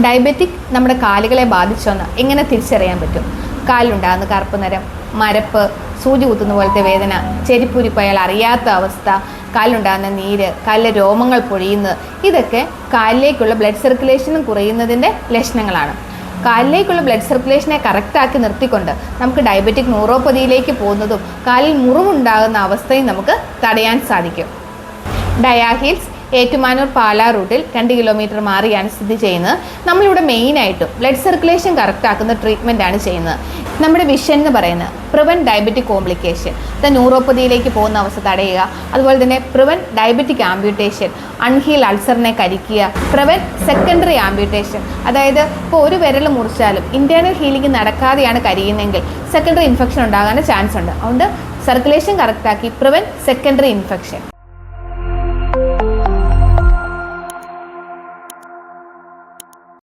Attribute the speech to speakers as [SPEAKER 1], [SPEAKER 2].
[SPEAKER 1] Diabetic നമ്മുടെ കാലുകളെ ബാധിച്ചോന്ന് എങ്ങനെ തിരിച്ചറിയാൻ പറ്റും? കാലിലുണ്ടാകുന്ന കറുപ്പ് നിറം, മരപ്പ്, സൂചി കുത്തുന്ന പോലത്തെ വേദന, ചെരിപ്പൂരിപ്പോയാൽ അറിയാത്ത അവസ്ഥ, കാലിലുണ്ടാകുന്ന നീര്, കാലിലെ രോമങ്ങൾ പൊഴിയുന്നത്, ഇതൊക്കെ കാലിലേക്കുള്ള ബ്ലഡ് സർക്കുലേഷനും കുറയുന്നതിൻ്റെ ലക്ഷണങ്ങളാണ്. കാലിലേക്കുള്ള ബ്ലഡ് സർക്കുലേഷനെ കറക്റ്റാക്കി നിർത്തിക്കൊണ്ട് നമുക്ക് ഡയബറ്റിക് ന്യൂറോപ്പതിയിലേക്ക് പോകുന്നതും കാലിൽ മുറിവുണ്ടാകുന്ന അവസ്ഥയും നമുക്ക് തടയാൻ സാധിക്കും. ഡയാഹിൽസ് ഏറ്റുമാനൂർ പാലാ റൂട്ടിൽ 2 കിലോമീറ്റർ മാറിയാണ് സ്ഥിതി ചെയ്യുന്നത്. നമ്മളിവിടെ മെയിനായിട്ടും ബ്ലഡ് സർക്കുലേഷൻ കറക്റ്റാക്കുന്ന ട്രീറ്റ്മെൻറ്റാണ് ചെയ്യുന്നത്. നമ്മുടെ വിഷൻ എന്ന് പറയുന്നത് പ്രിവെൻറ്റ് ഡയബറ്റിക് കോംപ്ലിക്കേഷൻ, ന്യൂറോപ്പതിയിലേക്ക് പോകുന്ന അവസ്ഥ തടയുക, അതുപോലെ തന്നെ പ്രിവെൻറ്റ് ഡയബറ്റിക് ആംബ്യൂട്ടേഷൻ, അൺഹീൽ അൾസറിനെ കരിക്കുക, പ്രിവെൻറ്റ് സെക്കൻഡറി ആംബ്യൂട്ടേഷൻ, അതായത് ഇപ്പോൾ ഒരു വിരൽ മുറിച്ചാലും ഇൻറ്റേർണൽ ഹീലിംഗ് നടക്കാതെയാണ് കരിയുന്നതെങ്കിൽ സെക്കൻഡറി ഇൻഫെക്ഷൻ ഉണ്ടാകാൻ ചാൻസ് ഉണ്ട്. അതുകൊണ്ട് സർക്കുലേഷൻ കറക്റ്റാക്കി പ്രിവെൻറ്റ് സെക്കൻഡറി ഇൻഫെക്ഷൻ.